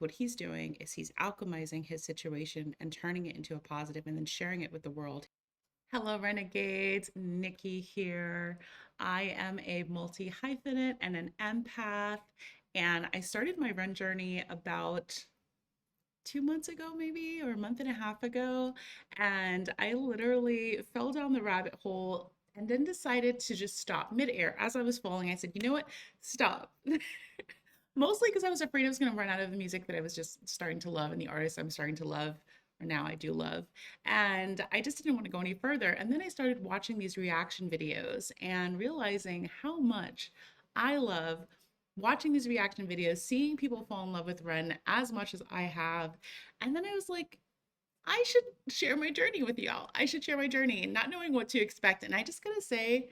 what he's doing is he's alchemizing his situation and turning it into a positive and then sharing it with the world. Hello, Renegades. Nikki here. I am a multi hyphenate and an empath, and I started my run journey about 2 months ago, maybe, or a month and a half ago. And I literally fell down the rabbit hole and then decided to just stop midair. As I was falling, I said, you know what? Stop. Mostly because I was afraid I was going to run out of the music that I was just starting to love and the artists I'm starting to love, or now I do love. And I just didn't want to go any further. And then I started watching these reaction videos and realizing how much I love watching these reaction videos, seeing people fall in love with Ren as much as I have. And then I was like, I should share my journey with y'all. I should share my journey, not knowing what to expect. And I just gotta say,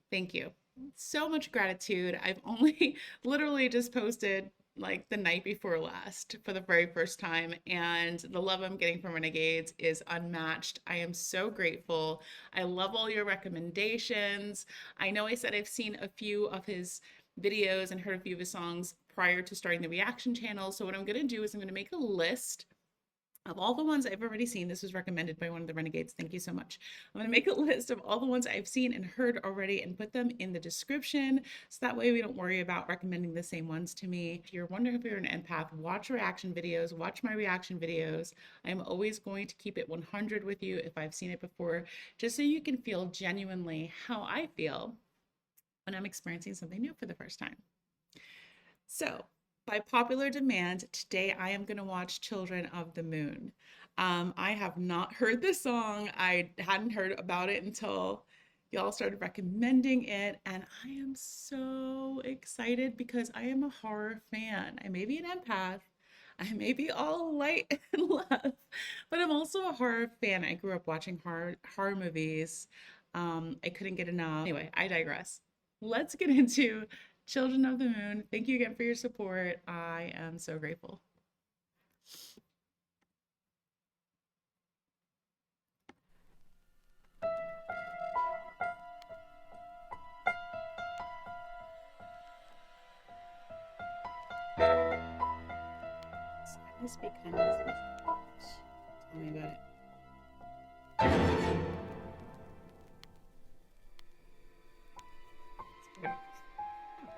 thank you. So much gratitude. I've only literally just posted like the night before last for the very first time, and the love I'm getting from Renegades is unmatched. I am so grateful. I love all your recommendations. I know I said I've seen a few of his videos and heard a few of his songs prior to starting the reaction channel. So what I'm going to do is I'm going to make a list of all the ones I've already seen. This was recommended by one of the Renegades. Thank you so much. I'm going to make a list of all the ones I've seen and heard already and put them in the description. So that way we don't worry about recommending the same ones to me. If you're wondering if you're an empath, watch reaction videos, watch my reaction videos. I'm always going to keep it 100 with you if I've seen it before, just so you can feel genuinely how I feel when I'm experiencing something new for the first time. So, by popular demand, today I am going to watch Children of the Moon. I have not heard this song. I hadn't heard about it until y'all started recommending it, and I am so excited because I am a horror fan. I may be an empath, I may be all light and love, but I'm also a horror fan. I grew up watching horror movies. I couldn't get enough. Anyway, I digress. Let's get into Children of the Moon. Thank you again for your support. I am so grateful. This becomes. Tell me about it.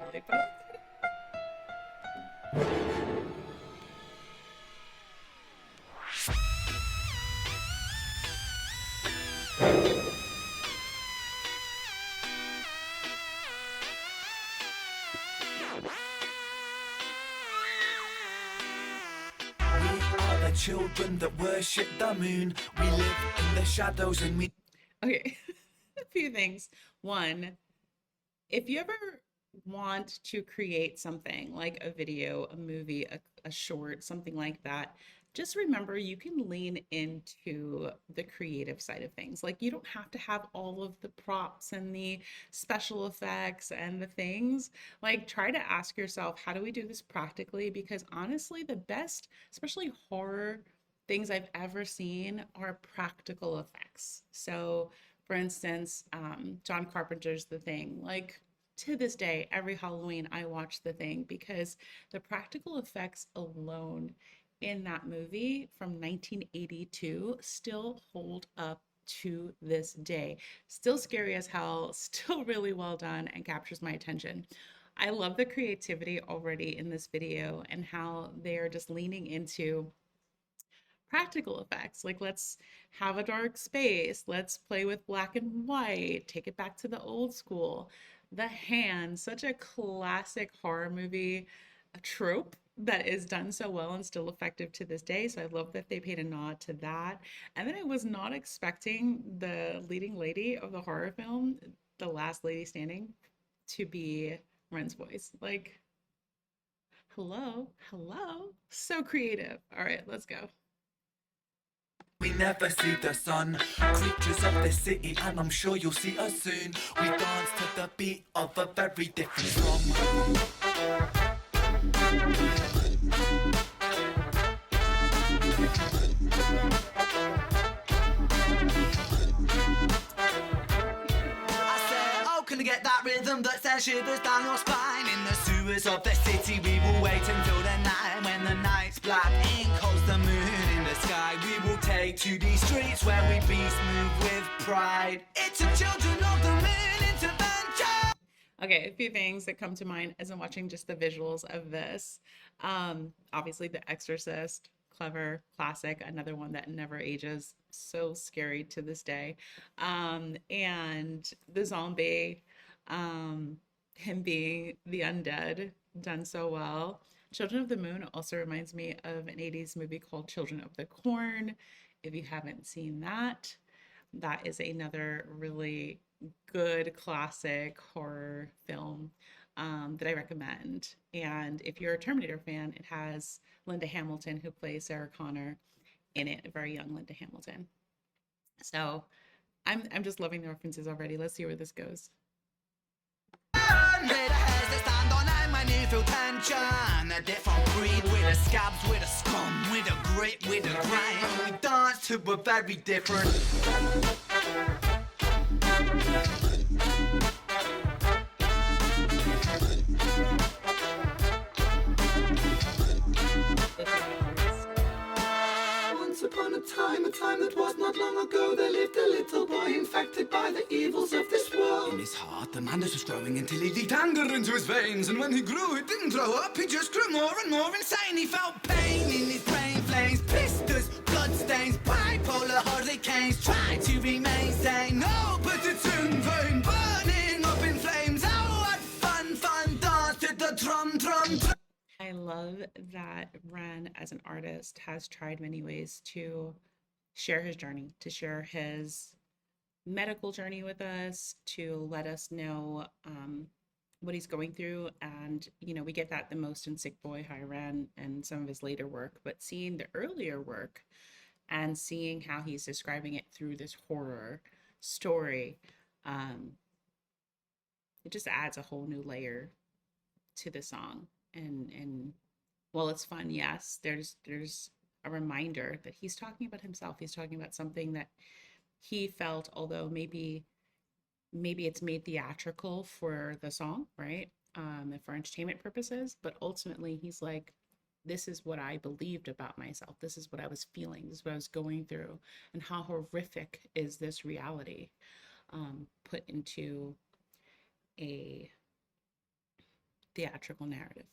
Really fun. Children that worship the moon, we live in the shadows and we... Okay, a few things. One, if you ever want to create something like a video, a movie, a short, something like that, just remember you can lean into the creative side of things. Like, you don't have to have all of the props and the special effects and the things. Like, try to ask yourself, how do we do this practically? Because honestly, the best, especially horror things I've ever seen, are practical effects. So for instance, John Carpenter's The Thing. Like, to this day, every Halloween I watch The Thing because the practical effects alone in that movie from 1982 still hold up to this day. Still scary as hell, still really well done, and captures my attention. I love the creativity already in this video and how they're just leaning into practical effects. Like, let's have a dark space, let's play with black and white, take it back to the old school. The Hand, such a classic horror movie, a trope that is done so well and still effective to this day. So I love that they paid a nod to that. And then I was not expecting the leading lady of the horror film, the last lady standing, to be Ren's voice. Like, hello, so creative. All right, let's go. We never see the sun, creatures of the city, and I'm sure you'll see us soon. We dance to the beat of a very different song. I said, oh, can I get that rhythm that says shivers down your spine. In the sewers of the city, we will wait until the night. When the night's black ink holds the moon in the sky, we will take to these streets where we beast move with pride. It's a Children of the Moon intervention. Okay, a few things that come to mind as I'm watching just the visuals of this. Obviously, The Exorcist, clever, classic, another one that never ages, so scary to this day. And the zombie, him being the undead, done so well. Children of the Moon also reminds me of an 80s movie called Children of the Corn. If you haven't seen that, that is another really good classic horror film that I recommend. And if you're a Terminator fan, it has Linda Hamilton, who plays Sarah Connor in it, a very young Linda Hamilton. So I'm just loving the references already. Let's see where this goes. A different breed with a scabs, with a scum, with a grit, with a grind. We dance to a very different. Once upon a time that was not long ago, there lived a little boy infected by the evils of this world. In his heart, the madness was growing until he leaked anger into his veins. And when he grew, it didn't throw up, he just grew more and more insane. He felt pain in his brain, flames, blisters, bloodstains, bipolar hurricanes. Tried to remain sane, no, but it's in vain. Burning up in flames, oh, what fun, fun, dance to the drum, drum, drum. I love that Ren, as an artist, has tried many ways to share his journey, to share his medical journey with us, to let us know what he's going through. And, you know, we get that the most in Sick Boy, Hi Ren, and some of his later work, but seeing the earlier work and seeing how he's describing it through this horror story, it just adds a whole new layer to the song. And while it's fun, yes, there's a reminder that he's talking about himself. He's talking about something that he felt, although maybe it's made theatrical for the song, right? And for entertainment purposes, but ultimately he's like, this is what I believed about myself. This is what I was feeling. This is what I was going through, and how horrific is this reality put into a theatrical narrative.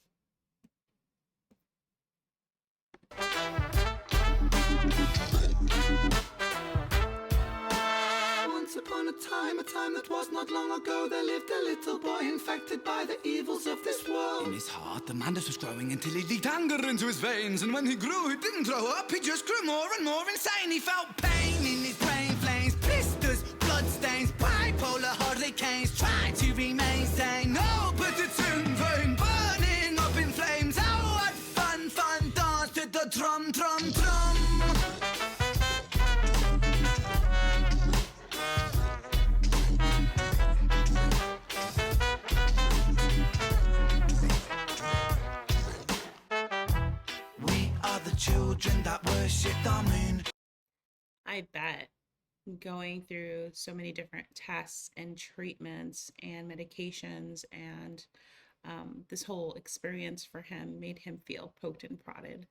Once upon a time that was not long ago, there lived a little boy infected by the evils of this world. In his heart, the madness was growing until he leaked anger into his veins. And when he grew, it didn't throw up, he just grew more and more insane. He felt pain in his brain, flames, blisters, bloodstains, bipolar hurricanes. Tried to remain sane, no, but it's in vain. Burning up in flames, oh, what fun, fun, dance to the drum, drum, drum. Children that worship the moon. I bet going through so many different tests and treatments and medications and this whole experience for him made him feel poked and prodded.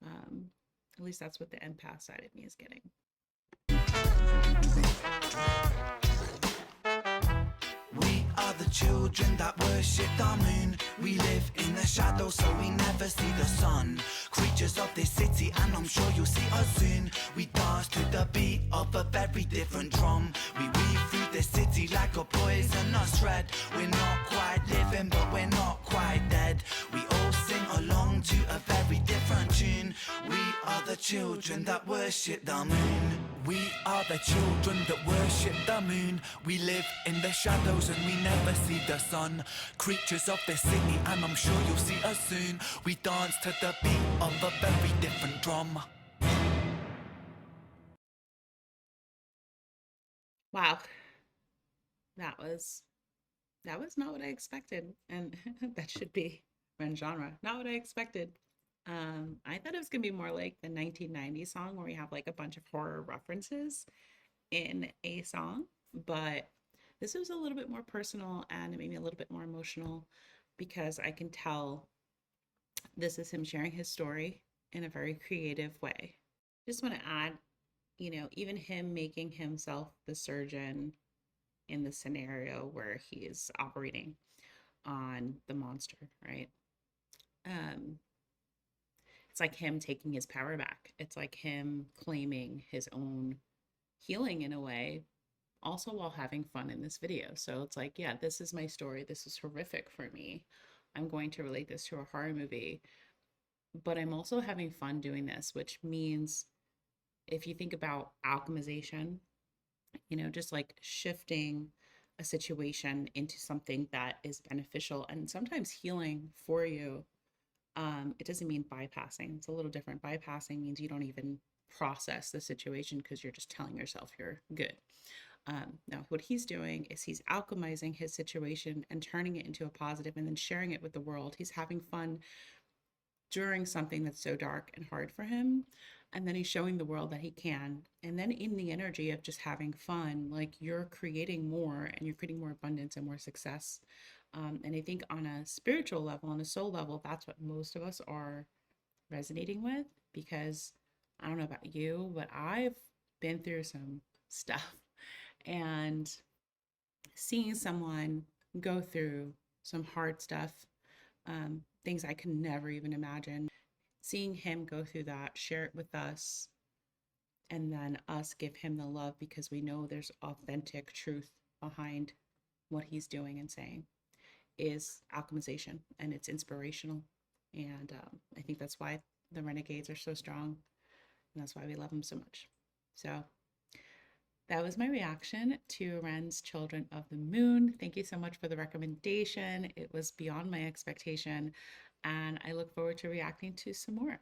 At least that's what the empath side of me is getting. We are the children that worship the moon. We live in the shadows so we never see the sun. Creatures of this city, and I'm sure you'll see us soon. We dance to the beat of a very different drum. We weave through the city like a poisonous thread. We're not quite living, but we're not quite dead. We all sing along to a very different tune. We are the children that worship the moon. We are the children that worship the moon. We live in the shadows and we never see the sun. Creatures of the city, and I'm sure you'll see us soon. We dance to the beat of a very different drum. Wow. That was not what I expected. And that should be Ren genre. Not what I expected. I thought it was gonna be more like the 1990s song where we have like a bunch of horror references in a song, but This was a little bit more personal and it made me a little bit more emotional because I can tell this is him sharing his story in a very creative way. Just want to add, even him making himself the surgeon in the scenario where he is operating on the monster, right? Um, it's like him taking his power back. It's like him claiming his own healing in a way, also while having fun in this video. So it's like, yeah, this is my story. This is horrific for me. I'm going to relate this to a horror movie, but I'm also having fun doing this, which means if you think about alchemization, just like shifting a situation into something that is beneficial and sometimes healing for you. It doesn't mean bypassing. It's a little different. Bypassing means you don't even process the situation because you're just telling yourself you're good. Now, what he's doing is he's alchemizing his situation and turning it into a positive and then sharing it with the world. He's having fun during something that's so dark and hard for him. And then he's showing the world that he can. And then in the energy of just having fun, like you're creating more and you're creating more abundance and more success. And I think on a spiritual level, on a soul level, that's what most of us are resonating with because I don't know about you, but I've been through some stuff and seeing someone go through some hard stuff, things I could never even imagine, seeing him go through that, share it with us, and then us give him the love because we know there's authentic truth behind what he's doing and saying is alchemization and it's inspirational. And I think that's why the Renegades are so strong and that's why we love them so much. So that was my reaction to Ren's Children of the Moon. Thank you so much for the recommendation. It was beyond my expectation, and I look forward to reacting to some more.